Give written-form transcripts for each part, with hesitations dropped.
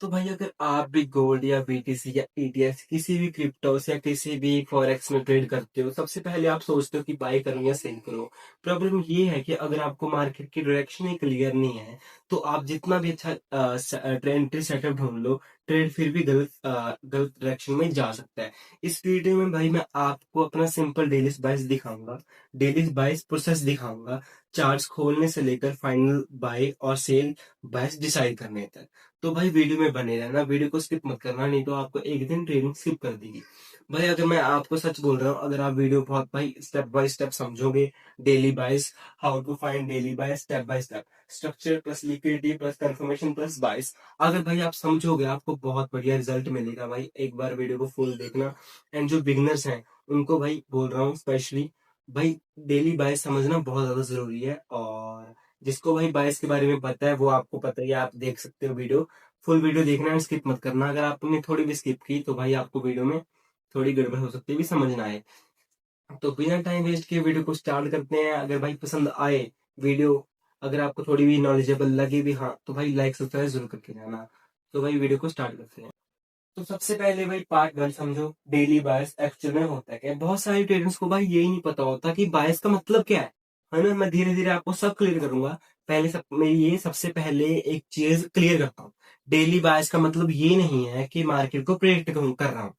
तो भाई अगर आप भी गोल्ड या बीटीसी या ईटीएफ किसी भी क्रिप्टोस या किसी भी फॉरेक्स में ट्रेड करते हो, सबसे पहले आप सोचते हो कि बाय करूं या सेल करूं। प्रॉब्लम ये है कि अगर आपको मार्केट की डायरेक्शन ही क्लियर नहीं है तो आप जितना भी अच्छा एंट्री सेटअप ढूंढ लो, ट्रेड फिर भी गलत डायरेक्शन में जा सकता है। इस वीडियो में भाई मैं आपको अपना सिंपल डेली बाइस दिखाऊंगा, डेली बाइस प्रोसेस दिखाऊंगा, चार्ट्स खोलने से लेकर फाइनल बाय और सेल बाइस डिसाइड करने तक। तो भाई वीडियो में बने रहना, वीडियो को स्किप मत करना, नहीं तो आपको एक दिन ट्रेनिंग स्किप कर देगी। भाई अगर मैं आपको सच बोल रहा हूँ, अगर आप वीडियो बहुत भाई स्टेप बाय स्टेप समझोगे, डेली बाइस, हाउ टू फाइंड डेली बाइस step by step, structure plus liquidity plus confirmation plus बाइस, अगर भाई आप समझोगे आपको बहुत बढ़िया रिजल्ट मिलेगा। भाई एक बार वीडियो को फुल देखना। एंड जो बिगनर्स हैं उनको भाई बोल रहा हूँ स्पेशली, भाई डेली बाइस समझना बहुत ज्यादा जरूरी है। और जिसको भाई बाइस के बारे में पता है वो आपको पता ही है, आप देख सकते हो वीडियो, फुल वीडियो देखना है, स्किप मत करना। अगर आपने थोड़ी भी स्किप की तो भाई आपको वीडियो में थोड़ी गड़बड़ हो सकती है, भी समझना है। तो बिना टाइम वेस्ट किए वीडियो को स्टार्ट करते हैं। अगर भाई पसंद आए वीडियो, अगर आपको थोड़ी भी नॉलेजेबल लगे भी, हाँ, तो भाई लाइक सब्सक्राइब जरूर करके जाना। तो भाई वीडियो को स्टार्ट करते हैं। तो सबसे पहले भाई पार्ट वन समझो, डेली बायस एक्चुअल में होता है क्या। बहुत सारे ट्रेडर्स को भाई यही नहीं पता होता कि बायस का मतलब क्या है ना। मैं धीरे धीरे आपको सब क्लियर करूंगा। पहले सब मैं ये सबसे पहले एक चीज क्लियर करता हूँ। डेली बायस का मतलब ये नहीं है कि मार्केट को प्रेडिक्ट कर रहा हूँ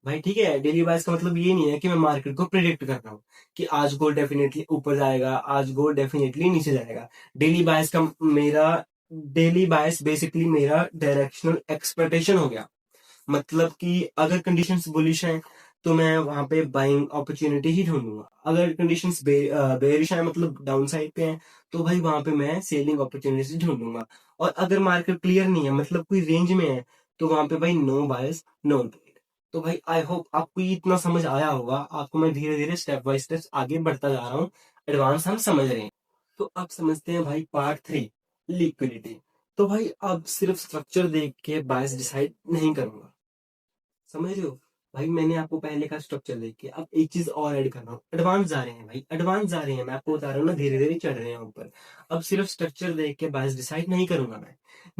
भाई, ठीक है। डेली बायस का मतलब ये नहीं है कि मैं मार्केट को प्रिडिक्ट कर रहा हूँ कि आज गोल्ड डेफिनेटली ऊपर जाएगा, आज गोल्ड डेफिनेटली नीचे जाएगा। डेली बायस का मेरा डेली बायस बेसिकली मेरा डायरेक्शनल एक्सपेक्टेशन हो गया। मतलब कि अगर कंडीशंस बुलिश हैं तो मैं वहां पे बाइंग अपॉर्चुनिटी ही ढूंढूंगा। अगर कंडीशंस बेरिश है, मतलब डाउन साइड पे हैं, तो भाई वहां पे मैं सेलिंग अपॉर्चुनिटी ढूंढूंगा। और अगर मार्केट क्लियर नहीं है, मतलब कोई रेंज में है, तो वहां पे भाई नो बायस नो ट्रेड। तो भाई आई होप आपको ये इतना समझ आया होगा। आपको मैं धीरे धीरे स्टेप बाय स्टेप आगे बढ़ता जा रहा हूँ, एडवांस हम समझ रहे हैं। तो अब समझते हैं भाई पार्ट थ्री, लिक्विडिटी। तो भाई अब सिर्फ स्ट्रक्चर देख के बायस डिसाइड नहीं करूंगा, समझ रहे हो। भाई मैंने आपको पहले का स्ट्रक्चर देख के अब एक चीज और ऐड कर रहा हूँ। एडवांस जा रहे हैं भाई, एडवांस जा रहे हैं, मैं आपको बता रहा हूँ ना, धीरे धीरे चढ़ रहे हैं ऊपर। अब सिर्फ स्ट्रक्चर देख के बायस डिसाइड नहीं करूंगा मैं।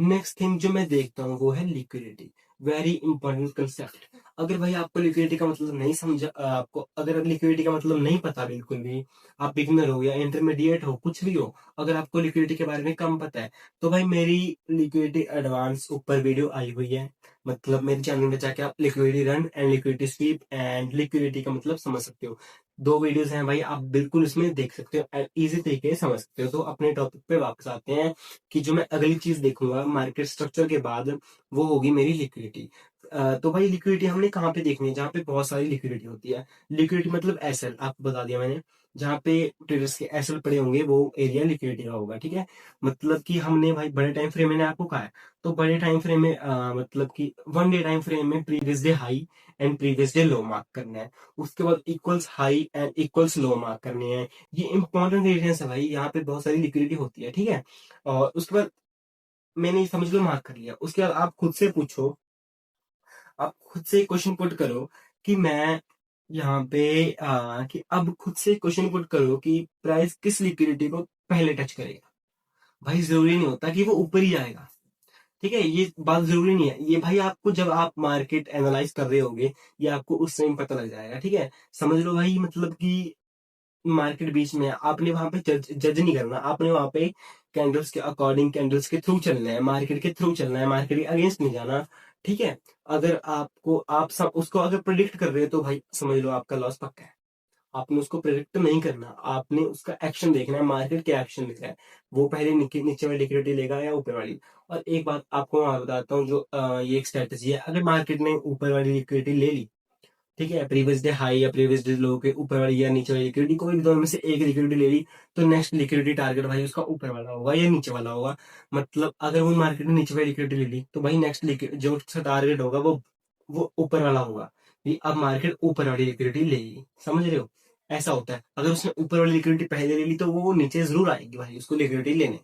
नेक्स्ट थिंग जो मैं देखता हूँ वो है लिक्विडिटी। Very important concept. अगर भाई आपको लिक्विडिटी का मतलब नहीं समझा, आपको अगर लिक्विडिटी का मतलब नहीं पता बिल्कुल भी, आप बिगनर हो या इंटरमीडिएट हो, कुछ भी हो, अगर आपको लिक्विडिटी के बारे में कम पता है, तो भाई मेरी लिक्विडिटी एडवांस ऊपर वीडियो आई हुई है। मतलब मेरे चैनल में जाके आप liquidity run and liquidity SVEEP and liquidity का मतलब समझ सकते हो। दो वीडियोस हैं भाई, आप बिल्कुल इसमें देख सकते हो एंड इजी तरीके से समझ सकते हो। तो अपने टॉपिक पे वापस आते हैं कि जो मैं अगली चीज देखूंगा मार्केट स्ट्रक्चर के बाद, वो होगी मेरी लिक्विडिटी। तो भाई लिक्विडिटी हमने कहाँ पे देखनी है, जहाँ पे बहुत सारी लिक्विडिटी होती है। लिक्विडिटी मतलब एसएल, आपको बता दिया मैंने। जहाँ पे ट्रेडर्स के एसएल पड़े होंगे वो एरिया लिक्विडिटी का होगा, ठीक है। मतलब कि हमने भाई बड़े टाइम फ्रेम, मैंने आपको कहा है, तो बड़े टाइम फ्रेम में मतलब कि वन डे टाइम फ्रेम में previous day high and previous day low mark करना है। उसके बाद equals high and equals low mark करने हैं। ये इंपॉर्टेंट एरियाज है भाई, यहाँ पे बहुत सारी लिक्विडिटी होती है, ठीक है। और उसके बाद मैंने ये समझ लो मार्क कर लिया। उसके बाद आप खुद से पूछो, आप खुद से क्वेश्चन पुट करो कि मैं यहाँ पे कि अब खुद से क्वेश्चन पुट करो कि प्राइस किस लिक्विडिटी को पहले टच करेगा। भाई जरूरी नहीं होता कि वो ऊपर ही आएगा, ठीक है। ये बात जरूरी नहीं है, ये भाई आपको जब आप मार्केट एनालाइज कर रहे होगे ये आपको उस टाइम पता लग जाएगा, ठीक है। समझ लो भाई, मतलब कि मार्केट बीच में है, आपने वहां पे जज नहीं करना, आपने वहां पे कैंडल्स के अकॉर्डिंग, कैंडल्स के थ्रू चलना है, मार्केट के थ्रू चलना है, मार्केट के अगेंस्ट नहीं जाना, ठीक है। अगर आपको आप सब उसको अगर प्रिडिक्ट कर रहे हो तो भाई समझ लो आपका लॉस पक्का है। आपने उसको प्रेडिक्ट नहीं करना, आपने उसका एक्शन देखना है, मार्केट क्या एक्शन दिख रहा है, वो पहले नीचे वाली लिक्विडिटी लेगा या ऊपर वाली। और एक बात आपको मैं बताता हूँ, जो ये एक स्ट्रेटेजी है। अगर मार्केट ने ऊपर वाली लिक्विडिटी ले ली, ठीक है, प्रीवियस डे हाई या प्रीवियस डे लो के ऊपर वाली या नीचे वाली लिक्विडिटी, कोई भी दोनों में से एक लिक्विडिटी ले ली, तो नेक्स्ट लिक्विडिटी टारगेट भाई उसका ऊपर वाला होगा या नीचे वाला होगा। मतलब अगर वो मार्केट ने नीचे वाली लिक्विडिटी ले ली तो भाई नेक्स्ट जो टारगेट होगा वो ऊपर वाला होगा। ये अब मार्केट ऊपर वाली लिक्विडिटी लेगी, समझ रहे हो। ऐसा होता है, अगर उसने ऊपर वाली लिक्विडिटी पहले ले ली तो वो नीचे जरूर आएगी भाई उसको लिक्विडिटी लेने।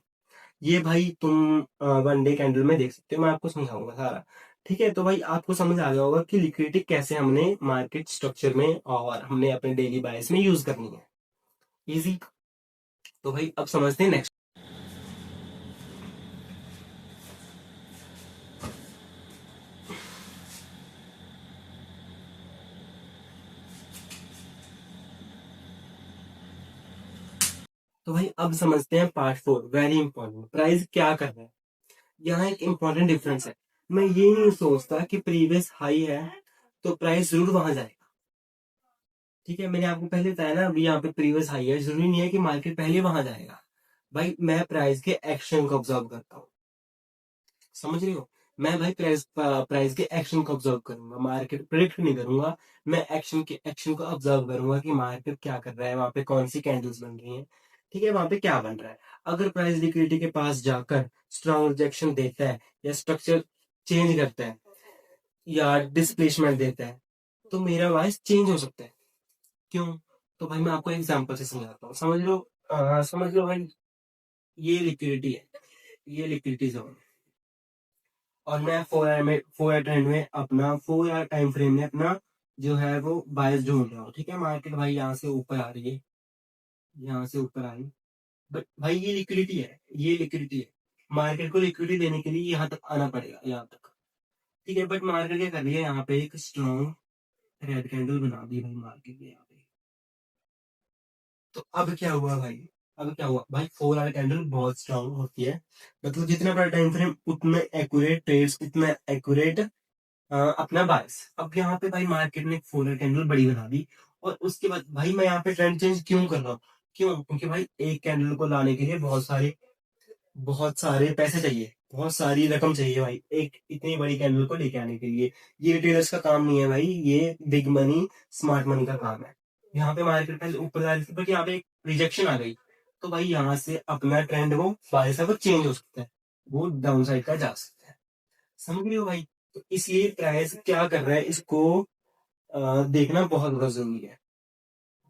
ये भाई तुम वन डे कैंडल में देख सकते हो, मैं आपको समझाऊंगा सारा, ठीक है। तो भाई आपको समझ आ गया होगा कि लिक्विडिटी कैसे हमने मार्केट स्ट्रक्चर में और हमने अपने डेली बायस में यूज करनी है, इजी। तो भाई अब समझते हैं नेक्स्ट। तो भाई अब समझते हैं पार्ट 4, वेरी इंपॉर्टेंट, प्राइस क्या कर रहा है। यहाँ एक इंपॉर्टेंट डिफरेंस है। मैं ये नहीं सोचता कि प्रीवियस हाई है तो प्राइस जरूर वहां जाएगा। ठीक है, मैंने आपको पहले बताया ना, अभी यहाँ पे प्रीवियस हाई है, जरूरी नहीं है कि मार्केट पहले वहां जाएगा। भाई मैं प्राइस के एक्शन को ऑब्जर्व करता हूँ, समझ रहे हो। मैं भाई प्राइस प्राइस के एक्शन को ऑब्जर्व करूंगा, मार्केट प्रिडिक्ट नहीं करूंगा। मैं एक्शन को ऑब्जर्व करूंगा कि मार्केट क्या कर रहा है, वहां पे कौन सी कैंडल्स बन रही हैं, ठीक है, वहां पे क्या बन रहा है। अगर प्राइस लिक्विडिटी के पास जाकर स्ट्रॉन्ग रिजेक्शन देता है या स्ट्रक्चर चेंज करता है या डिस्प्लेसमेंट देता है तो मेरा वॉइस चेंज हो सकता है। क्यों? तो भाई मैं आपको एग्जांपल से समझाता हूँ, समझ लो भाई, ये लिक्विडिटी है, ये लिक्विडिटी जोन, और मैं 4 आवर ट्रेंड में अपना 4 आवर टाइम फ्रेम में अपना जो है वो बायस ढूंढ रहा हूँ। ठीक है, मार्केट भाई यहाँ से ऊपर आ रही है, यहाँ से ऊपर आ रही है, बट भाई ये लिक्विडिटी है, ये लिक्विडिटी है। मार्केट को लिक्विडिटी देने के लिए यहाँ तक आना पड़ेगा, यहाँ तक। ठीक है, बट मार्केट क्या कर रही है, यहाँ पे एक स्ट्रॉन्ग रेड कैंडल बना दी भाई मार्केट ने यहाँ पे। तो अब क्या हुआ भाई, अब क्या हुआ भाई, 4 आवर कैंडल बहुत स्ट्रांग होती है, मतलब जितना बड़ा टाइम फ्रेम उतना एक्यूरेट ट्रेड्स, उतना एक्यूरेट अपना बायस। अब यहाँ पे भाई मार्केट ने 4 आवर कैंडल बड़ी बना दी, और उसके बाद भाई मैं यहाँ पे ट्रेंड चेंज क्यों कर रहा हूँ, क्यों? क्योंकि भाई एक कैंडल को लाने के लिए बहुत सारे पैसे चाहिए, बहुत सारी रकम चाहिए भाई, एक इतनी बड़ी कैंडल को लेके आने के लिए। ये रिटेलर्स का काम नहीं है भाई, ये बिग मनी स्मार्ट मनी का काम है। यहाँ पे मार्केट पहले ऊपर जा रही थी, बट यहाँ पे एक रिजेक्शन आ गई, तो भाई यहाँ से अपना ट्रेंड वो बाय से वो चेंज हो सकता है, वो डाउन साइड का जा सकता है। समझ रहे हो भाई। तो इसलिए प्राइस क्या कर रहा है, इसको देखना बहुत बहुत जरूरी है।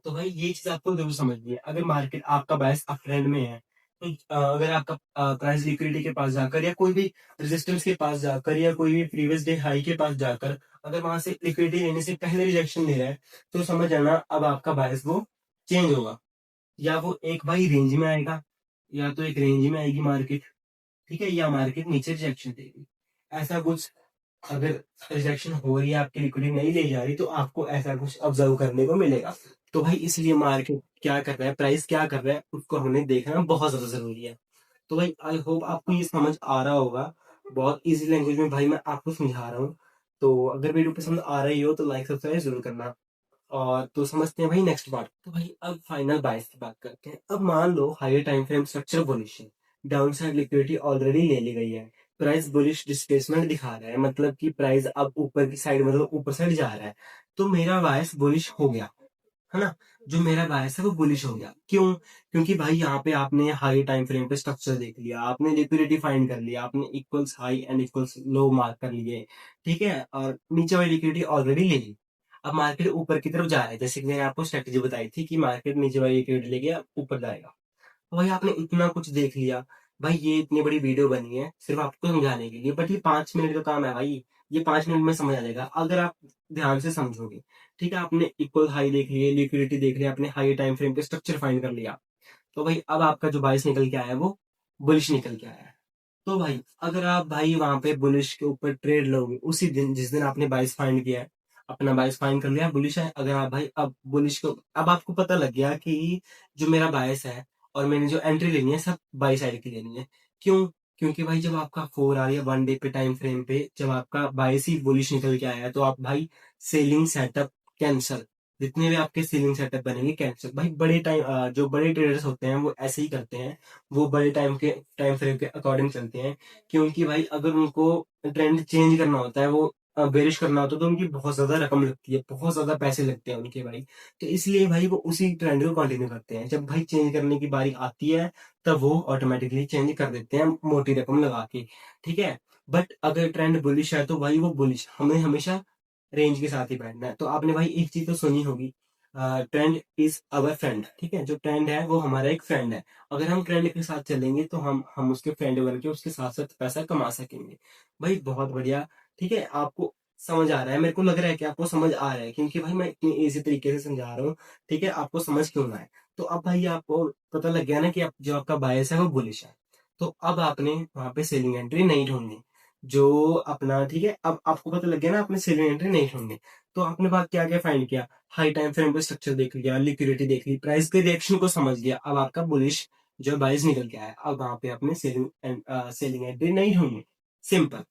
तो भाई ये चीज आपको जरूर समझनी है। अगर मार्केट आपका बायस अप ट्रेंड में है, तो अगर आपका प्राइस लिक्विडिटी के पास जाकर या कोई भी रेजिस्टेंस के पास जाकर या कोई भी प्रीवियस डे हाई के पास जाकर अगर वहां से लिक्विडिटी लेने से पहले रिजेक्शन ले रहा है, तो समझ जाना अब आपका बायस वो चेंज होगा। या वो एक भाई रेंज में आएगा, या तो एक रेंज में आएगी मार्केट, ठीक है, या मार्केट नीचे रिजेक्शन देगी, ऐसा कुछ। अगर रिजेक्शन हो रही है, आपकी लिक्विडिटी नहीं ले जा रही, तो आपको ऐसा कुछ ऑब्जर्व करने को मिलेगा। तो भाई इसलिए मार्केट क्या कर रहा है, प्राइस क्या कर रहा है, उसको हमें देखना बहुत ज्यादा जरूरी है। तो भाई आई होप आपको ये समझ आ रहा होगा, बहुत इजी लैंग्वेज में भाई मैं आपको समझा रहा हूँ। तो अगर वीडियो पसंद आ रही हो तो लाइक सब्सक्राइब जरूर करना। और तो समझते हैं भाई नेक्स्ट पार्ट। तो भाई अब फाइनल बायस की बात करते हैं। अब मान लो higher time frame structure bullish है, डाउन साइड लिक्विडिटी ऑलरेडी ले ली गई है, प्राइस बुलिश डिस्प्लेसमेंट दिखा रहा है, मतलब कि प्राइस अब ऊपर की साइड, मतलब ऊपर साइड जा रहा है, तो मेरा बायस बुलिश हो गया, है ना। जो मेरा बायस है वो बुलिश हो गया। क्यों? क्योंकि भाई यहाँ पे आपने हाई टाइम फ्रेम पे स्ट्रक्चर देख लिया, आपने लिक्विडिटी फाइंड कर लिया, आपने equals high and equals low mark कर लिए, ठीक है, और नीचे वाली लिक्विडिटी ऑलरेडी ले ली। अब मार्केट ऊपर की तरफ जा रहा है, जैसे कि मैंने आपको स्ट्रेटेजी बताई थी कि मार्केट नीचे वाली लिक्विडिटी लेके ऊपर जाएगा। तो भाई आपने इतना कुछ देख लिया, भाई ये इतनी बड़ी वीडियो बनी है सिर्फ आपको समझाने के लिए, बट ये 5 मिनट का काम है भाई, ये 5 मिनट में समझ आ जाएगा अगर आप ध्यान से समझोगे। ठीक है, आपने इक्वल हाई देख लिया, लिक्विडिटी देख लिया, आपने हाई टाइम फ्रेम पे स्ट्रक्चर फाइंड कर लिया, तो भाई अब आपका जो बाइस निकल के आया है वो बुलिश निकल के आया है। तो भाई अगर आप भाई वहां पे बुलिश के ऊपर ट्रेड लोगे उसी दिन जिस दिन आपने बाइस फाइंड किया है, अपना बाइस फाइंड कर लिया बुलिश है, अगर आप भाई अब बुलिश को, अब आपको पता लग गया कि जो मेरा बायस है और मैंने जो एंट्री लेनी है सब बाई साइड की लेनी है। क्यों? क्योंकि भाई जब आपका 4 आवर या 1 डे पे टाइम फ्रेम पे जब आपका बायस ही बुलिश निकल के आया है, तो आप भाई सेलिंग सेटअप कैंसल, जितने भी आपके सेलिंग सेटअप बनेंगे कैंसल। भाई बड़े टाइम जो बड़े ट्रेडर्स होते हैं वो ऐसे ही करते हैं, वो बड़े टाइम फ्रेम के अकॉर्डिंग चलते हैं। क्योंकि भाई अगर उनको ट्रेंड चेंज करना होता है, वो बेरिश करना होता है, तो उनकी बहुत ज्यादा रकम लगती है, बहुत ज्यादा पैसे लगते हैं उनके भाई। तो इसलिए भाई वो उसी ट्रेंड को कंटिन्यू करते हैं, जब भाई चेंज करने की बारी आती है तब वो ऑटोमेटिकली चेंज कर देते हैं मोटी रकम लगा के। ठीक है, बट अगर ट्रेंड बुलिश है तो भाई वो बुलिश, हमें हमेशा रेंज के साथ ही बैठना है। तो आपने भाई एक चीज तो सुनी होगी, ट्रेंड इज अवर फ्रेंड। ठीक है, जो ट्रेंड है वो हमारा एक फ्रेंड है, अगर हम ट्रेंड के साथ चलेंगे तो हम उसके फ्रेंड बन के उसके साथ साथ पैसा कमा सकेंगे। भाई बहुत बढ़िया। ठीक है, आपको समझ आ रहा है, मेरे को लग रहा है कि आपको समझ आ रहा है, क्योंकि भाई मैं इतनी इजी तरीके से समझा रहा हूँ। ठीक है, आपको समझ क्यों ना है। तो अब भाई आपको पता लग गया ना कि जो आपका बायस है वो बुलिश है, तो अब आपने वहां पे सेलिंग एंट्री नहीं ढूंढनी। जो अपना ठीक है, अब आपको पता लग गया ना आपने सेलिंग एंट्री नहीं ढूंढनी, तो आपने बात क्या क्या फाइंड किया, हाई टाइम फ्रेम पे स्ट्रक्चर देख लिया, लिक्विडिटी देख ली, प्राइस के रिएक्शन को समझ लिया, अब आपका बुलिश जो बाइज निकल के आया, अब वहां पे आपने सेलिंग एंट्री नहीं ढूंढनी। सिंपल,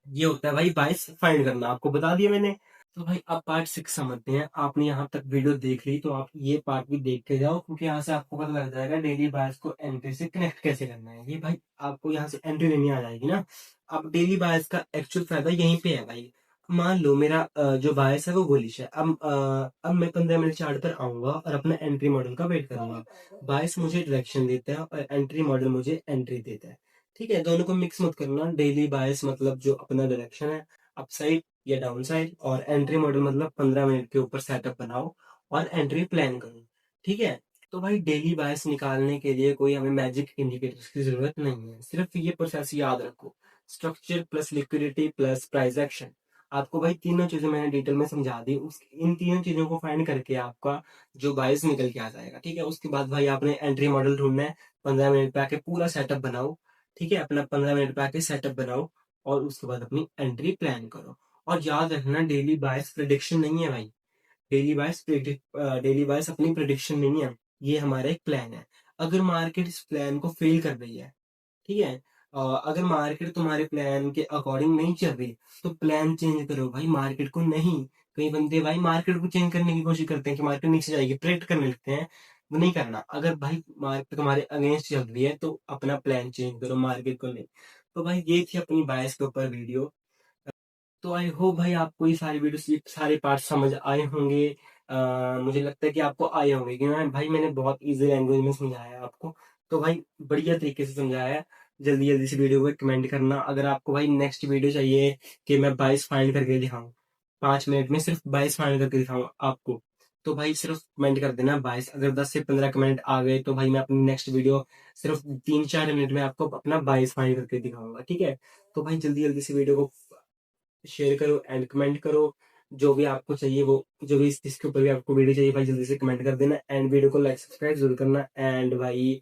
ये होता है भाई बाइस फाइंड करना, आपको बता दिया मैंने। तो भाई अब पार्ट 6 समझते हैं। आपने यहाँ तक वीडियो देख ली तो आप ये पार्ट भी देख के जाओ, क्योंकि यहाँ से आपको पता लग जाएगा डेली बायर्स को एंट्री से कनेक्ट कैसे करना है। ये भाई आपको यहाँ से एंट्री लेनी आ जाएगी ना। अब डेली बायर्स का एक्चुअल फायदा यहीं पे है भाई। मान लो मेरा जो बायर्स है वो बुलिश है, अब मैं 15 मिनट चार्ट पर आऊंगा और अपना एंट्री मॉडल का वेट करूंगा। बायर्स मुझे डायरेक्शन देता है और एंट्री मॉडल मुझे एंट्री देता है। ठीक है, दोनों को मिक्स मत करना। डेली बायर्स मतलब जो अपना डायरेक्शन है, अपसाइड या डाउन साइड, और एंट्री मॉडल मतलब 15 मिनट के ऊपर सेटअप बनाओ और एंट्री प्लान करो। ठीक है, तो भाई डेली बायस निकालने के लिए कोई हमें मैजिक इंडिकेटर्स की जरूरत नहीं है, सिर्फ ये प्रोसेस याद रखो, structure plus liquidity plus price action. आपको भाई तीनों चीजें मैंने डिटेल में समझा दी, उस इन तीनों चीजों को फाइंड करके आपका जो बायस निकल के आ जाएगा। ठीक है, उसके बाद भाई आपने एंट्री मॉडल ढूंढना है, 15 मिनट पे आके पूरा सेटअप बनाओ। ठीक है, अपना 15 मिनट पे आके सेटअप बनाओ और उसके बाद अपनी एंट्री प्लान करो। और याद रखना डेली बायस प्रिडिक्शन नहीं है भाई। डेली बायस अपनी प्रिडिक्शन नहीं है, ये हमारा एक प्लान है। अगर मार्केट इस प्लान को फेल कर रही है, ठीक है, अगर मार्केट तुम्हारे प्लान के अकॉर्डिंग नहीं चल रही, तो प्लान चेंज करो भाई, मार्केट को नहीं। कई बंदे भाई मार्केट को चेंज करने की कोशिश करते हैं कि मार्केट नीचे जाएगी, प्रेडिक्ट करने लगते हैं। वो नहीं करना। अगर भाई मार्केट तुम्हारे अगेंस्ट चल रही है तो अपना प्लान चेंज करो, मार्केट को नहीं। तो भाई ये थी अपनी बायस के ऊपर वीडियो। तो आई होप भाई आपको ये सारी वीडियो ये सारे पार्ट समझ आए होंगे। मुझे लगता है कि आपको आए होंगे, क्योंकि भाई मैंने बहुत इजी लैंग्वेज में समझाया है आपको। तो भाई बढ़िया तरीके से समझाया है। जल्दी जल्दी से वीडियो को कमेंट करना। अगर आपको भाई नेक्स्ट वीडियो चाहिए कि मैं 22 फाइंड करके दिखाऊं, 5 मिनट में सिर्फ 22 फाइंड करके दिखाऊं आपको, तो भाई सिर्फ कमेंट कर देना 22। अगर 10 से 15 कमेंट आ गए तो भाई मैं अपनी नेक्स्ट वीडियो सिर्फ 3-4 मिनट में आपको अपना 22 फाइंड करके दिखाऊंगा। ठीक है, तो भाई जल्दी जल्दी से वीडियो को शेयर करो एंड कमेंट करो। जो भी आपको चाहिए वो, जो भी इसके ऊपर भी आपको वीडियो चाहिए भाई, जल्दी से कमेंट कर देना एंड वीडियो को लाइक सब्सक्राइब जरूर करना एंड भाई,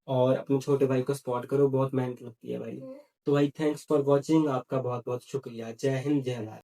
और अपने छोटे भाई को सपोर्ट करो, बहुत मेहनत लगती है भाई। तो भाई थैंक्स फॉर वॉचिंग, आपका बहुत बहुत शुक्रिया। जय हिंद, जय भारत।